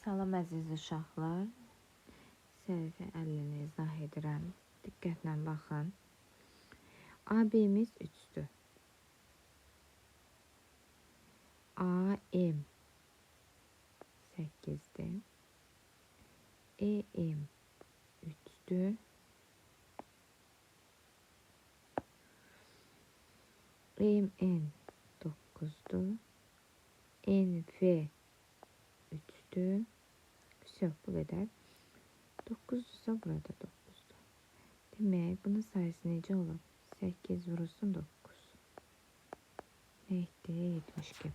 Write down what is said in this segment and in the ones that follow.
Salam əziz uşaqlar. Səhifə 50-ni izah edirəm. Diqqətlə baxın. AB-miz 3-dür. AM 8-dir. EM 3-dür. MN 9-dur. NV 3-dür. Всё, bu qədər. 9-dursa burada 9-dur. Demək, bunun sayısı necə olur? 8 vurulsun 9. Nə etdi? 72.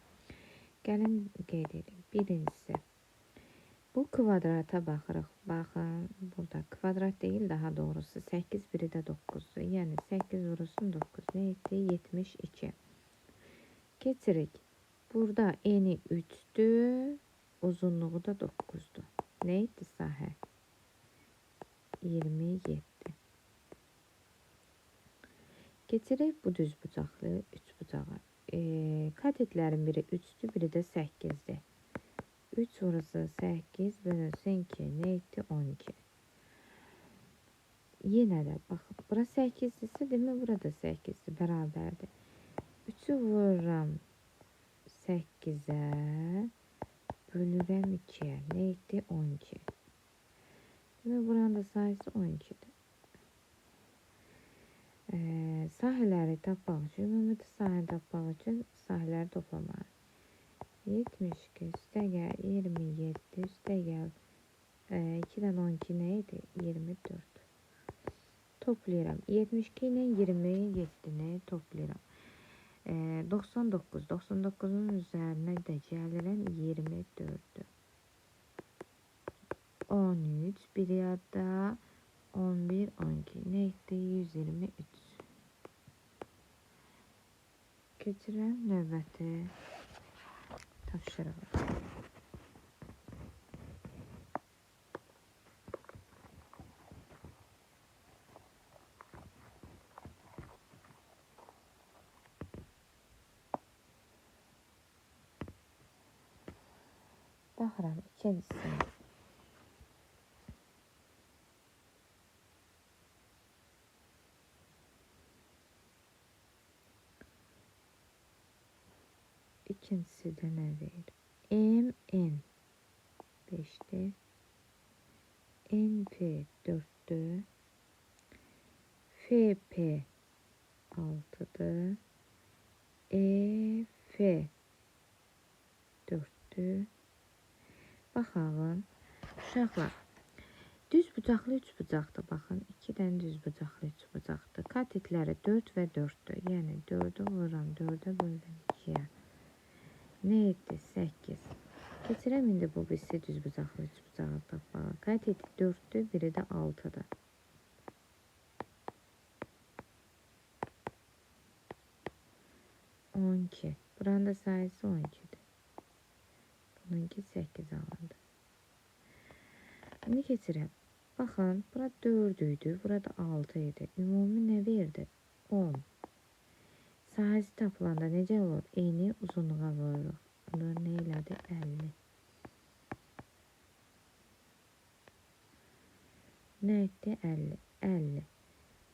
Gəlin qeyd edin. Birincisi, bu kvadrata baxırıq. Baxın, burada kvadrat deyil, daha doğrusu 8 biri də 9-dur. Yəni 8 vurulsun 9. Nə etdi? 72. Keçirik. Burada eni 3-dür, uzunluğu da 9-dur. Nə etdi sahə? 27. Keçirik bu düz bucaqlı 3 bucağa. Katetlərin biri 3-dür, biri də 8-dir. 3 vurulsun 8 bölünsün 2. Nə etdi? 12. Yenə də baxın, bura 8-dirsə, demək burada 8-dir, bərabərdir. 3-ü vururam 8-ə, bölürəm 2-yə. Nə etdi? 12. Demək, buranın da sayısı 12-dir. Sahələri tapmaq üçün, ümumi sahəni tapmaq üçün sahələri toplamalıyıq. 72 üstəgəl 27 üstəgəl 2-dən 12 nə idi? 24. Toplayıram. 72 ilə 27-ni toplayıram. 99. 99-un üzərinə də gəlirəm 24-dür. 13, bir yadda 11, 12. Nə etdi? 123. Keçirəm növbəti tapşırığı. Baxıram ikincisine. İkincisi də nə verir? MN 5'dir. NP 4'dür. FP 6'dır. EF 4'dür. Baxalım. Uşaqlar, düz bucaqlı 3 bucaqdır. Baxın, 2 dənə düz bucaqlı 3 bucaqdır. Katetləri 4 və 4'dür. Yəni 4'ü vururam, 4'ə bölürəm 2-yə. Nə etdi? 8. Keçirəm indi bu birisi düz bucaqlı 3 bucağı tapmağa. Kateti 4'dür, biri də 6'dır. Buranın da sayısı 12'dir. Bununki 8 alındı. İndi keçirəm. Baxın, bura 4 idi, burada 6 idi. Ümumi nə verdi? 10. Sahəsi tapılanda necə olur? Eni uzunluğa vururuq. Bunu nə elədi? 50. Nə etdi? 50. 50.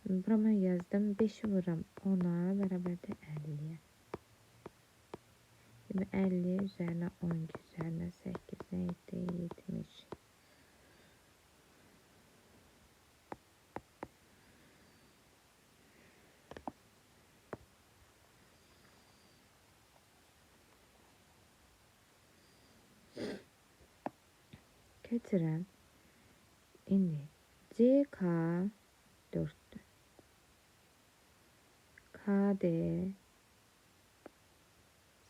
Burama yazdım. 5'i vururam 10'a, bərabərdir 50'yə. Şimdi 50 üzərinə 12 üzərinə 8 nə etdi? 70. Keçirəm. İndi CK 4'dür. KD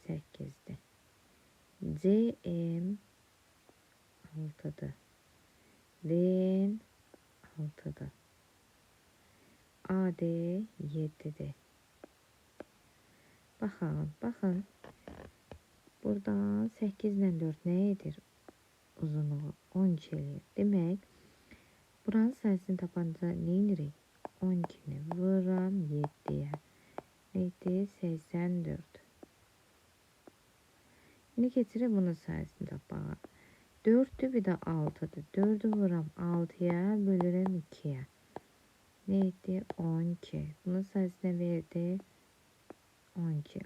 8'dir. CM 6'dır. VN 6'dır. AD 7'dir. Baxalım, baxın. Buradan 8 ilə 4 nə edir? Uzunluğu 12 eləyir. Demək, buranın sayısını tapanda nə edirik? 12'ni vururam 7'yə. Neydi? 84. Şimdi keçirək bunun sayısını tapmağa. 4'tü bir de 6'dır. 4'ü vuram 6'ya bölürəm 2'ye. Neydi? 12. Bunun sayısına verdi 12.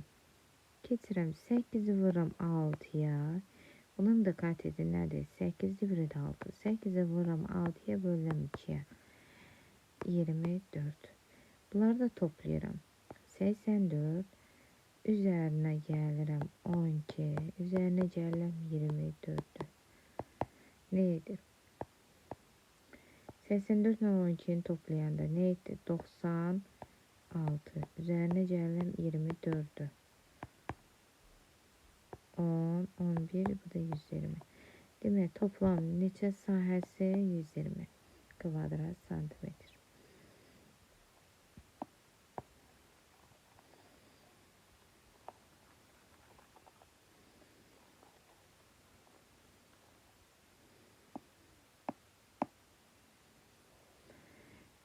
Keçirəm 8'i vuram 6'ya. Bunun da katedi nədir? 8'li biri də 6. 8'i vuram 6'ya bölürəm 2'ye. 24. Bunları da toplayıram. 84 üzerine gəlirəm 12, üzerine gəlirəm 24. Neydi? 84 ile 12'ni toplayanda neydi? 96. Üzerine gəlirəm 24'ü. 10, 11, bu da 120. Demək toplam neçə sahəsi? 120 kvadrat santimetr.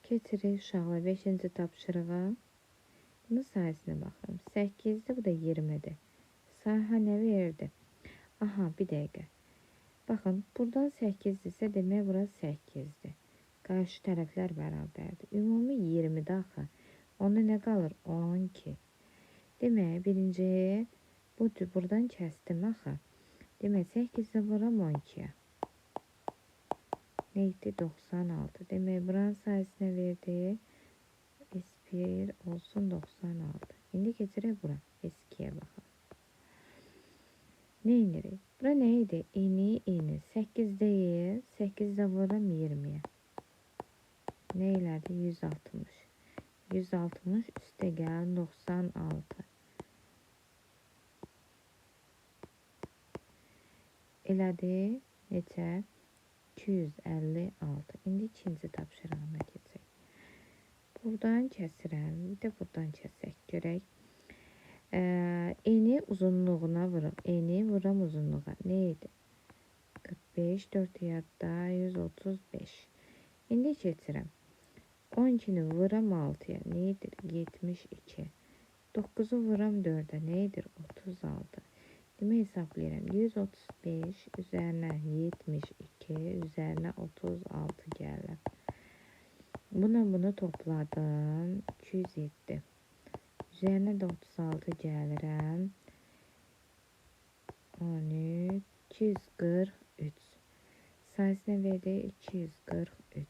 Keçirik uşaqlar 5-ci tapşırığa. Bunun sayısına baxıram. 8'dir, bu da 20'dir. Sahə nə verdi? Aha, bir dəqiqə. Baxın, buradan 8'dirsə demək bura 8'dir. Qarşı tərəflər bərabərdir. Ümumi 20'də axı. Onda nə qalır? 12. Demək, birinci buradan kəsdim axı. Demək, 8'də vuram 12'yə. Neydi? 96. Demək, buranın sayısına verdi. S1 olsun 96. İndi keçirək bura. S2'yə baxalım. Ne inirik? Bura neydi? Eni. 8 değil. 8'de vuram 20'ye. Ne ilerdi? 160. 160 üste gel 96. Elədi neçə? 256. İndi ikinci tapşırığına keçək. Buradan kəsirəm. Bir də buradan kəsək. Görək. Eni uzunluğuna vurup eni vuram uzunluğa. Neydi? 45, 4 yadda 135. İndi keçirəm. 12'ni vuram 6'ya. Neydir? 72. 9'u vuram 4'e. Neydir? 36. Demək hesablayıram. 135 üzerine 72 üzerine 36 gəlir. Bunu topladım. 207. Üzerine de 36 gəlirəm. 13, 243. Sayısına verdi 243.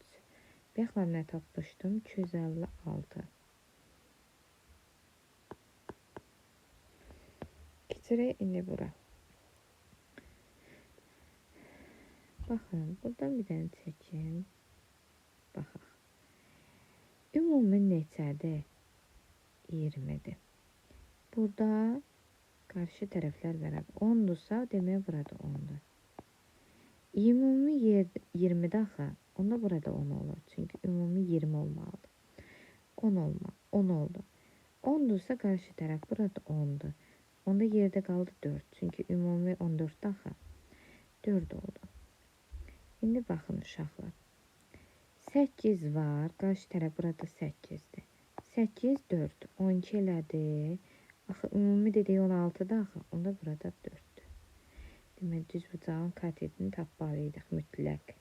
Baxın nə tapmışdım? 256. Keçirək indi bura. Baxın, buradan bir dənə çəkim. Baxaq. Ümumi neçədir? 20'dir. Burada karşı tərəflər bərabər. 10'dursa demək burada 10'dur. Ümumi 20'də axı. Onda burada 10 olur. Çünkü ümumi 20 olmalıdır. 10 oldu. 10'dursa karşı tərəf burada 10'dur. Onda yerdə qaldı 4. Çünkü ümumi 14'də axı. 4 oldu. İndi baxın uşaqlar. 8 var. Qarşı tərəf burada 8'dir. 8, 4. 12 elədi. Axı, ümumi dedik 16'da axı. Onda burada 4'dür. Demək, düzbucağın katetini tapmalıyıq mütləq.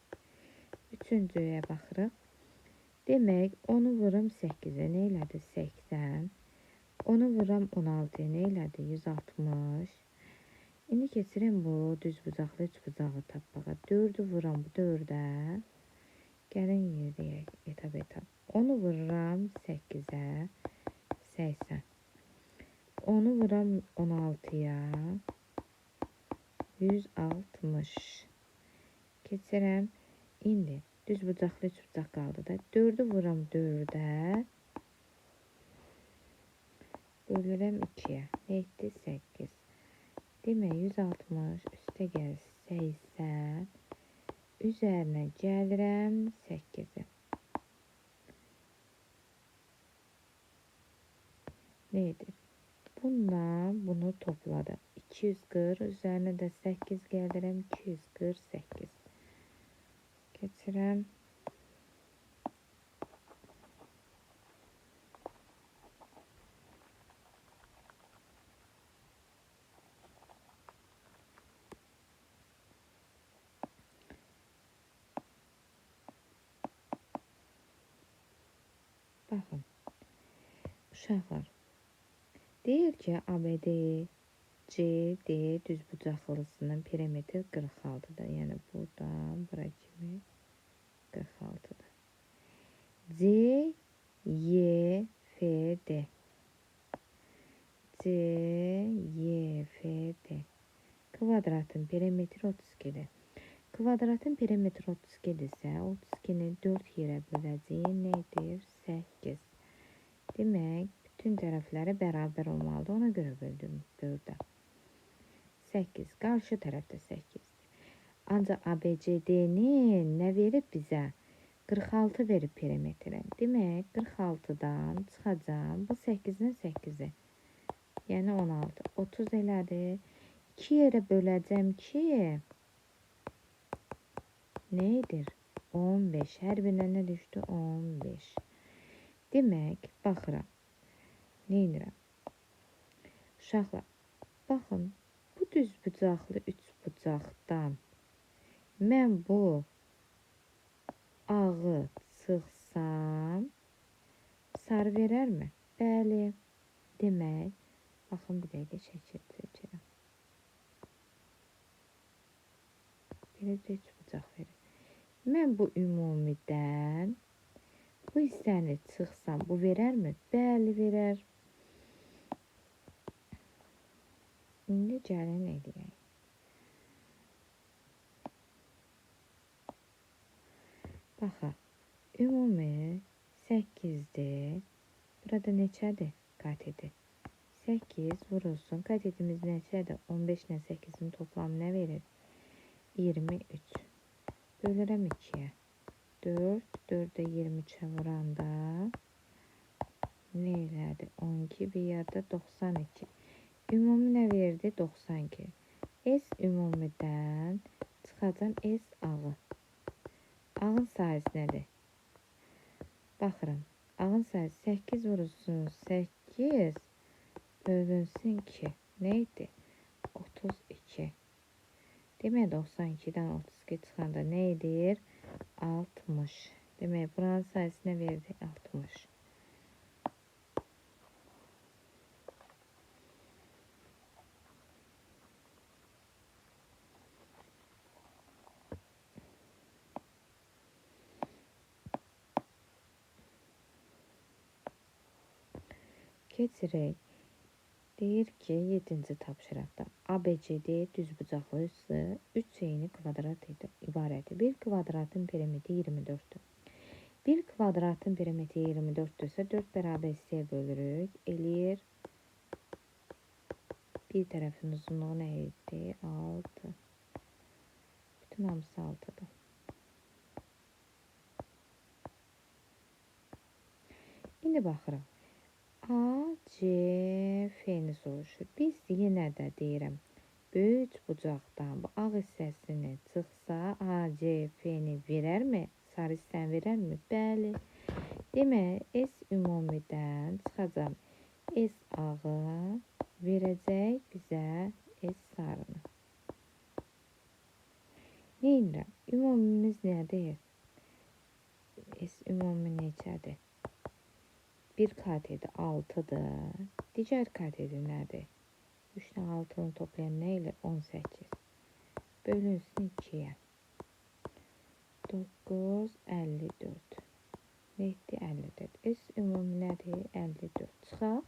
Üçüncüyə baxırıq. Demək, 10'u vuram 8'e. Nə elədi? 80. 10'u vuram 16'ya. Nə elədi? 160. İndi keçirəm bu düzbucaqlı üçbucağı tapmağa. 4'ü vuram bu 4'ə. Gəlin yeriyək. Etap. 10'u vuram 8'e. 80. 10'u vuram 16'ya. 160. Keçirəm. İndi düzbucaqlı üçbucaq qaldı da. 4'ü vuram 4'ə. Bölürəm 2'yə. Ne etdi? 8. Demək 160 üstə gəl 80. Üzərinə gəlirəm 8'i. Nedir? Bununla bunu topladı. 240 üzerine de 8 gəlirəm 248. Keçirəm. Baxın, uşaqlar. Deyir ki, ABD CD düzbucaqlısının perimetri 46-dır. Yəni buradan bura kimi 46-dır. CYFD CYFD kvadratın perimetri 32-dir. Kvadratın perimetri 32-dirsə, 32-ni 4 yerə böləcəyik. Nə edir? 8. Demək, bütün tərəfləri bərabər olmalıdır. Ona görə böldüm 4-ə. 8. Qarşı tərəfdə 8. Ancaq ABCD-nin nə verib bizə? 46 verib perimetri. Demək, 46-dan çıxacam. Bu 8-dən 8-i. Yəni 16. 30 elədi. 2 yerə böləcəm ki, nə edir? 15. Hər birinə nə düşdü? 15. Demək, baxıram. Nə edirəm? Uşaqlar, baxın, bu düzbucaqlı üçbucaqdan mən bu ağı çıxsam, sarı verərmi? Bəli. Demək, baxın, bir dəqiqə şəkil çəkirəm. Belə də üçbucaq verir. Mən bu ümumidən bu hissəni çıxsam, bu verərmi? Bəli, verər. İndi gəlin eləyək. Baxaq, ümumi 8-dir. Burada neçədir? Kateti. 8 vurulsun. Katetimiz neçədir? 15 ilə 8-in toplamı nə verir? 23. Bölürəm 2-yə. 4, 4-ə 23-ə vuranda nə elədi? 12, bir yerdə 92. Ümumi nə verdi? 92. S ümumidən çıxacam S ağı. Ağın sayısı nədir? Baxıram. Ağın sayısı 8 vurulsun 8 bölünsün 2. Nə idi? 32. Demək 92-dən 32 çıxanda nə edir? 60. Demək buranın sayısı nə verdi? 60. Keçirək. Deyir ki, 7-ci tapşırıqda ABCD düzbucaqlısı 3 eyni kvadrat ibarətdir. Bir kvadratın perimetri 24-dür. Bir kvadratın perimetri 24-dürsə 4 bərabər hissəyə bölürük. Eləyir. Bir tərəfin uzunluğu nə idi? 6. Bütün hamısı 6-dır. İndi baxırıq. A, C, F-ni soruşur. Biz yenə də deyirəm, böyük bucaqdan bu ağ hissəsini çıxsa, A, C, F-ni verərmi? Sarı hissəni verərmi? Bəli. Demək, S ümumidən çıxacam. S ağı verəcək bizə S sarını. Nə edirəm? Ümumimiz nədir? S ümumi neçədir? Bir katedi 6'dır. Digər katedi nədir? 3 ilə 6'nı toplayan nə ilə? 18. Bölünsün 2-yə. 9, 54. Nə etdi? 54. S ümumi nədir? 54. Çıxaq.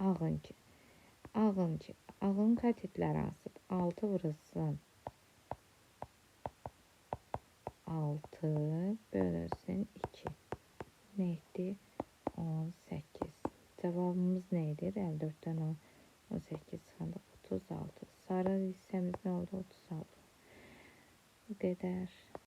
Ağınki. Ağınki. Ağın katedləri hansıdır? 6 vurulsun 6 bölünsün 2. Nə etdi? 18. Cevabımız neydir? 54'ten 18 çıxanda 36. Sarı hissəmiz nə oldu? 36. Bu qədər.